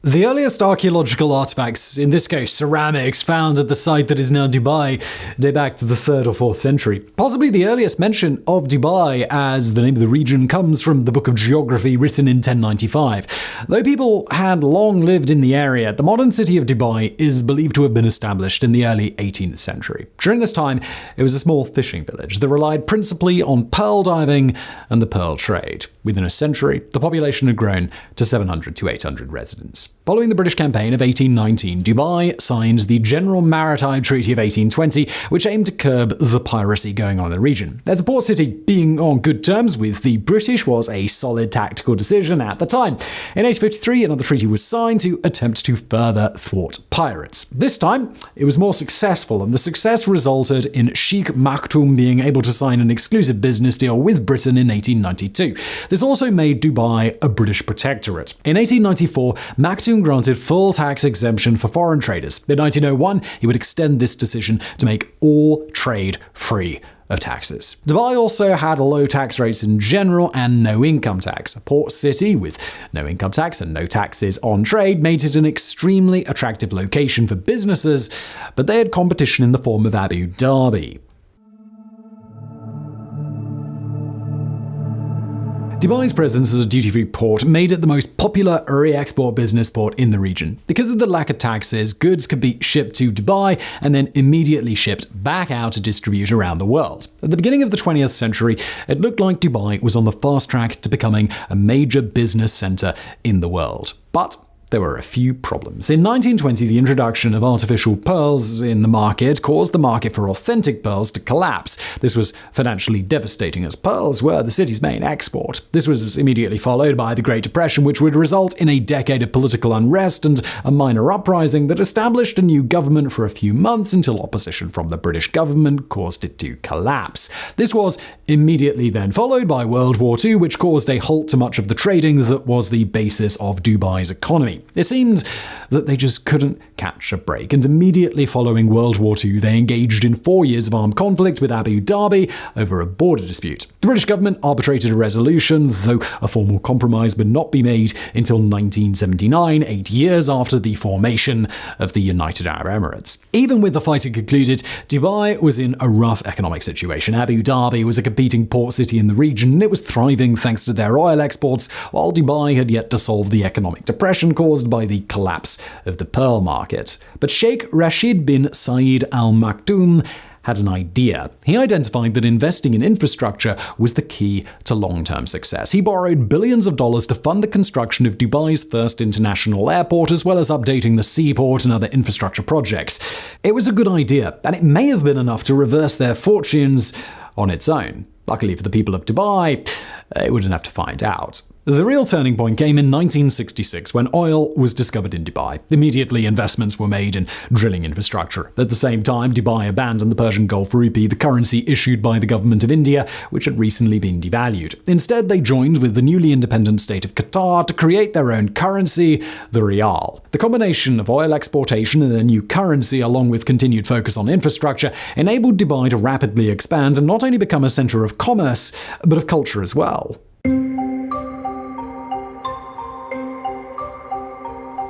The earliest archaeological artifacts, in this case ceramics, found at the site that is now Dubai, date back to the 3rd or 4th century. Possibly the earliest mention of Dubai as the name of the region comes from the Book of Geography written in 1095. Though people had long lived in the area, the modern city of Dubai is believed to have been established in the early 18th century. During this time, it was a small fishing village that relied principally on pearl diving and the pearl trade. Within a century, the population had grown to 700 to 800 residents. Following the British campaign of 1819, Dubai signed the General Maritime Treaty of 1820, which aimed to curb the piracy going on in the region. As a port city, being on good terms with the British was a solid tactical decision at the time. In 1853, another treaty was signed to attempt to further thwart pirates. This time, it was more successful, and the success resulted in Sheikh Maktoum being able to sign an exclusive business deal with Britain in 1892. This also made Dubai a British protectorate. In 1894, Maktoum granted full tax exemption for foreign traders. In 1901, he would extend this decision to make all trade free of taxes. Dubai also had low tax rates in general and no income tax. A port city with no income tax and no taxes on trade made it an extremely attractive location for businesses, but they had competition in the form of Abu Dhabi. Dubai's presence as a duty-free port made it the most popular re-export business port in the region. Because of the lack of taxes, goods could be shipped to Dubai and then immediately shipped back out to distribute around the world. At the beginning of the 20th century, it looked like Dubai was on the fast track to becoming a major business center in the world. But there were a few problems. In 1920, the introduction of artificial pearls in the market caused the market for authentic pearls to collapse. This was financially devastating, as pearls were the city's main export. This was immediately followed by the Great Depression, which would result in a decade of political unrest and a minor uprising that established a new government for a few months until opposition from the British government caused it to collapse. This was immediately then followed by World War II, which caused a halt to much of the trading that was the basis of Dubai's economy. It seemed that they just couldn't catch a break, and immediately following World War II, they engaged in 4 years of armed conflict with Abu Dhabi over a border dispute. The British government arbitrated a resolution, though a formal compromise would not be made until 1979, 8 years after the formation of the United Arab Emirates. Even with the fighting concluded, Dubai was in a rough economic situation. Abu Dhabi was a competing port city in the region, and it was thriving thanks to their oil exports, while Dubai had yet to solve the economic depression caused by the collapse of the pearl market. But Sheikh Rashid bin Saeed Al Maktoum had an idea. He identified that investing in infrastructure was the key to long-term success. He borrowed billions of dollars to fund the construction of Dubai's first international airport, as well as updating the seaport and other infrastructure projects. It was a good idea, and it may have been enough to reverse their fortunes on its own. Luckily for the people of Dubai, they wouldn't have to find out. The real turning point came in 1966 when oil was discovered in Dubai. Immediately, investments were made in drilling infrastructure. At the same time, Dubai abandoned the Persian Gulf rupee, the currency issued by the government of India, which had recently been devalued. Instead, they joined with the newly independent state of Qatar to create their own currency, the rial. The combination of oil exportation and a new currency, along with continued focus on infrastructure, enabled Dubai to rapidly expand and not only become a center of commerce, but of culture as well.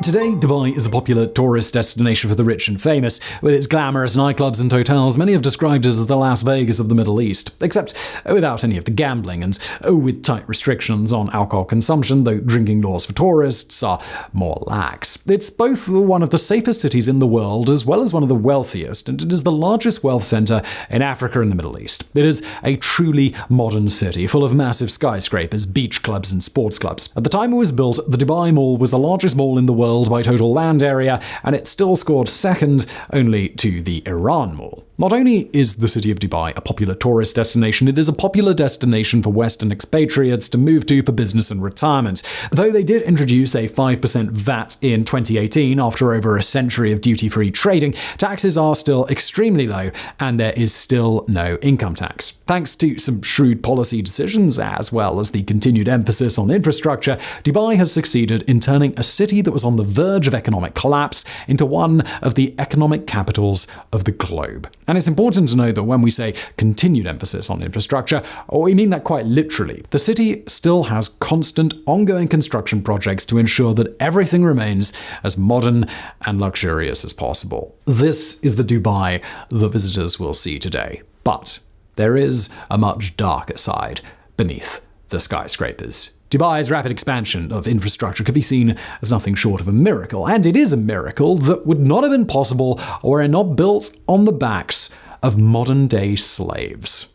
Today, Dubai is a popular tourist destination for the rich and famous. With its glamorous nightclubs and hotels, many have described it as the Las Vegas of the Middle East, except without any of the gambling and with tight restrictions on alcohol consumption, though drinking laws for tourists are more lax. It's both one of the safest cities in the world as well as one of the wealthiest, and it is the largest wealth center in Africa and the Middle East. It is a truly modern city, full of massive skyscrapers, beach clubs, and sports clubs. At the time it was built, the Dubai Mall was the largest mall in the world by total land area, and it still scored second only to the Iran Mall. Not only is the city of Dubai a popular tourist destination, it is a popular destination for Western expatriates to move to for business and retirement. Though they did introduce a 5% VAT in 2018 after over a century of duty-free trading, taxes are still extremely low and there is still no income tax. Thanks to some shrewd policy decisions as well as the continued emphasis on infrastructure, Dubai has succeeded in turning a city that was on the verge of economic collapse into one of the economic capitals of the globe. And it's important to know that when we say continued emphasis on infrastructure, we mean that quite literally. The city still has constant, ongoing construction projects to ensure that everything remains as modern and luxurious as possible. This is the Dubai that visitors will see today. But there is a much darker side beneath the skyscrapers. Dubai's rapid expansion of infrastructure could be seen as nothing short of a miracle, and it is a miracle that would not have been possible were it not built on the backs of modern-day slaves.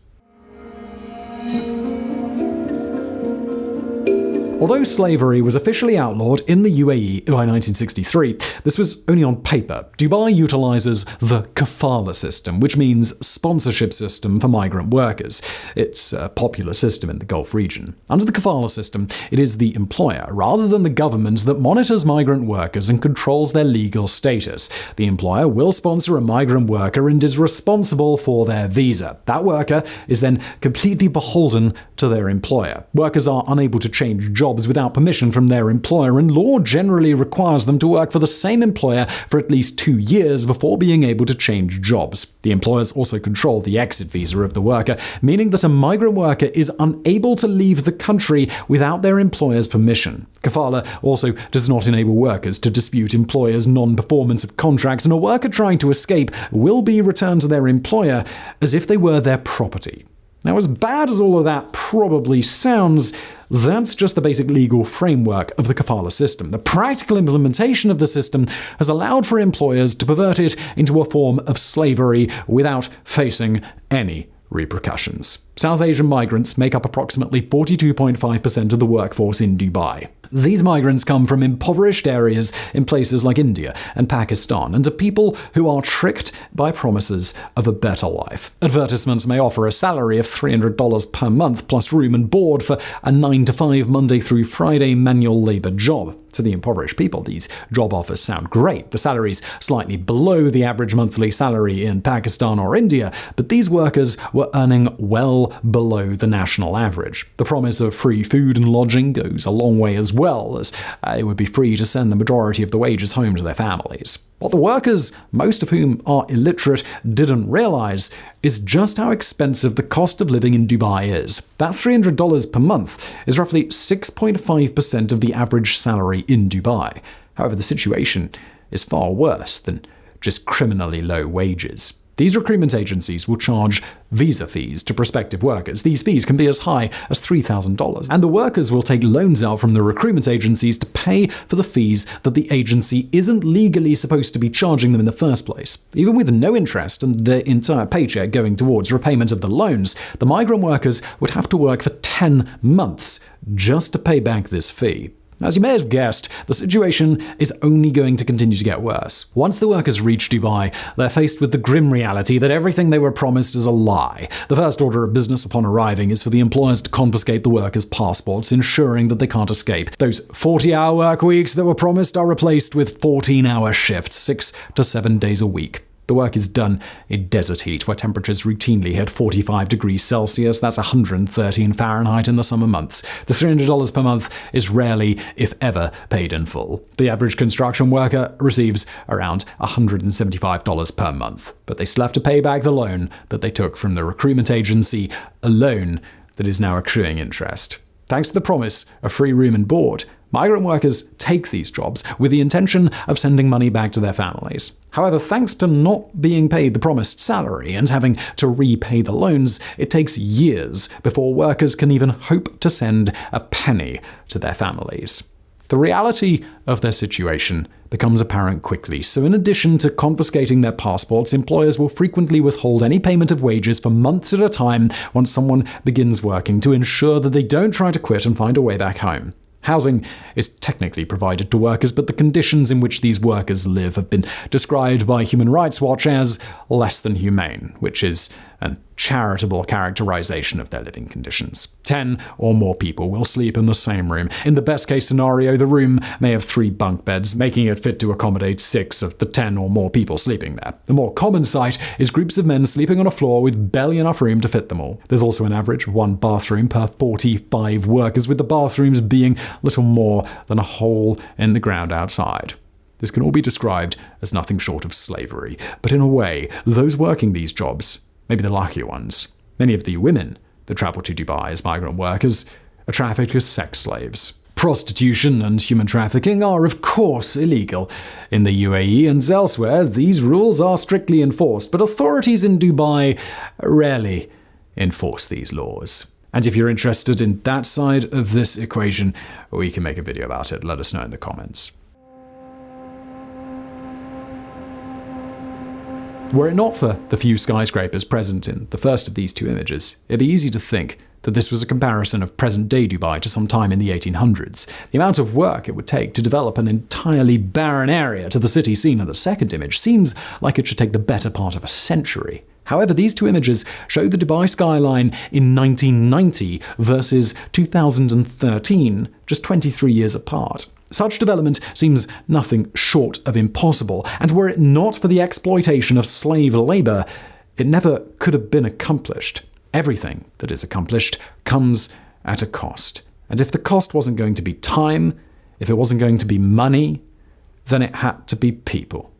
Although slavery was officially outlawed in the UAE by 1963, this was only on paper. Dubai utilizes the kafala system, which means sponsorship system for migrant workers. It's a popular system in the Gulf region. Under the kafala system, it is the employer, rather than the government, that monitors migrant workers and controls their legal status. The employer will sponsor a migrant worker and is responsible for their visa. That worker is then completely beholden to their employer. Workers are unable to change jobs without permission from their employer, and law generally requires them to work for the same employer for at least 2 years before being able to change jobs. The employers also control the exit visa of the worker, meaning that a migrant worker is unable to leave the country without their employer's permission. Kafala also does not enable workers to dispute employers' non-performance of contracts, and a worker trying to escape will be returned to their employer as if they were their property. Now, as bad as all of that probably sounds, that's just the basic legal framework of the kafala system. The practical implementation of the system has allowed for employers to pervert it into a form of slavery without facing any repercussions. South Asian migrants make up approximately 42.5% of the workforce in Dubai. These migrants come from impoverished areas in places like India and Pakistan, and are people who are tricked by promises of a better life. Advertisements may offer a salary of $300 per month plus room and board for a 9-to-5 Monday through Friday manual labor job. To the impoverished people, these job offers sound great. The salary's slightly below the average monthly salary in Pakistan or India, but these workers were earning well below the national average. The promise of free food and lodging goes a long way, as well as it would be free to send the majority of the wages home to their families. What the workers, most of whom are illiterate, didn't realize is just how expensive the cost of living in Dubai is. That $300 per month is roughly 6.5% of the average salary in Dubai. However, the situation is far worse than just criminally low wages. These recruitment agencies will charge visa fees to prospective workers. These fees can be as high as $3,000, and the workers will take loans out from the recruitment agencies to pay for the fees that the agency isn't legally supposed to be charging them in the first place. Even with no interest and their entire paycheck going towards repayment of the loans, the migrant workers would have to work for 10 months just to pay back this fee. As you may have guessed, the situation is only going to continue to get worse. Once the workers reach Dubai, they're faced with the grim reality that everything they were promised is a lie. The first order of business upon arriving is for the employers to confiscate the workers' passports, ensuring that they can't escape. Those 40-hour work weeks that were promised are replaced with 14-hour shifts, 6 to 7 days a week. The work is done in desert heat, where temperatures routinely hit 45 degrees Celsius. That's 113 Fahrenheit in the summer months. The $300 per month is rarely, if ever, paid in full. The average construction worker receives around $175 per month, but they still have to pay back the loan that they took from the recruitment agency, a loan that is now accruing interest. Thanks to the promise of free room and board, migrant workers take these jobs with the intention of sending money back to their families. However, thanks to not being paid the promised salary and having to repay the loans, it takes years before workers can even hope to send a penny to their families. The reality of their situation becomes apparent quickly, so in addition to confiscating their passports, employers will frequently withhold any payment of wages for months at a time once someone begins working, to ensure that they don't try to quit and find a way back home. Housing is technically provided to workers, but the conditions in which these workers live have been described by Human Rights Watch as less than humane, which is a charitable characterization of their living conditions. 10 or more people will sleep in the same room. In the best-case scenario, the room may have 3 bunk beds, making it fit to accommodate 6 of the 10 or more people sleeping there. The more common sight is groups of men sleeping on a floor with barely enough room to fit them all. There's also an average of 1 bathroom per 45 workers, with the bathrooms being little more than a hole in the ground outside. This can all be described as nothing short of slavery. But in a way, those working these jobs may be the luckier ones. Many of the women that travel to Dubai as migrant workers are trafficked as sex slaves. Prostitution and human trafficking are, of course, illegal. In the UAE and elsewhere, these rules are strictly enforced, but authorities in Dubai rarely enforce these laws. And if you're interested in that side of this equation, we can make a video about it. Let us know in the comments. Were it not for the few skyscrapers present in the first of these two images, it'd be easy to think that this was a comparison of present-day Dubai to some time in the 1800s. The amount of work it would take to develop an entirely barren area to the city seen in the second image seems like it should take the better part of a century. However, these two images show the Dubai skyline in 1990 versus 2013, just 23 years apart. Such development seems nothing short of impossible, and were it not for the exploitation of slave labor, it never could have been accomplished. Everything that is accomplished comes at a cost. And if the cost wasn't going to be time, if it wasn't going to be money, then it had to be people.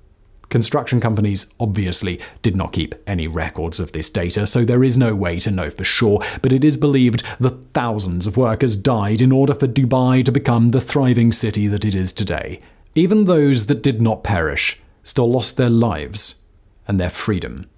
Construction companies obviously did not keep any records of this data, so there is no way to know for sure, but it is believed that thousands of workers died in order for Dubai to become the thriving city that it is today. Even those that did not perish still lost their lives and their freedom.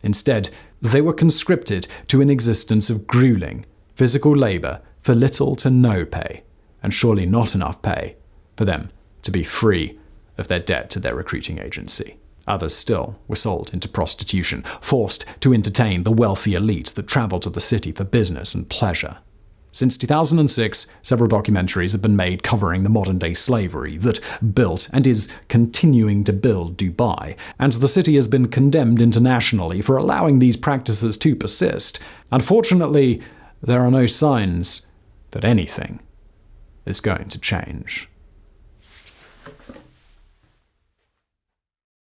Instead, they were conscripted to an existence of grueling, physical labor for little to no pay, and surely not enough pay for them to be free of their debt to their recruiting agency. Others still were sold into prostitution, forced to entertain the wealthy elite that traveled to the city for business and pleasure. Since 2006, several documentaries have been made covering the modern-day slavery that built and is continuing to build Dubai, and the city has been condemned internationally for allowing these practices to persist. Unfortunately, there are no signs that anything is going to change.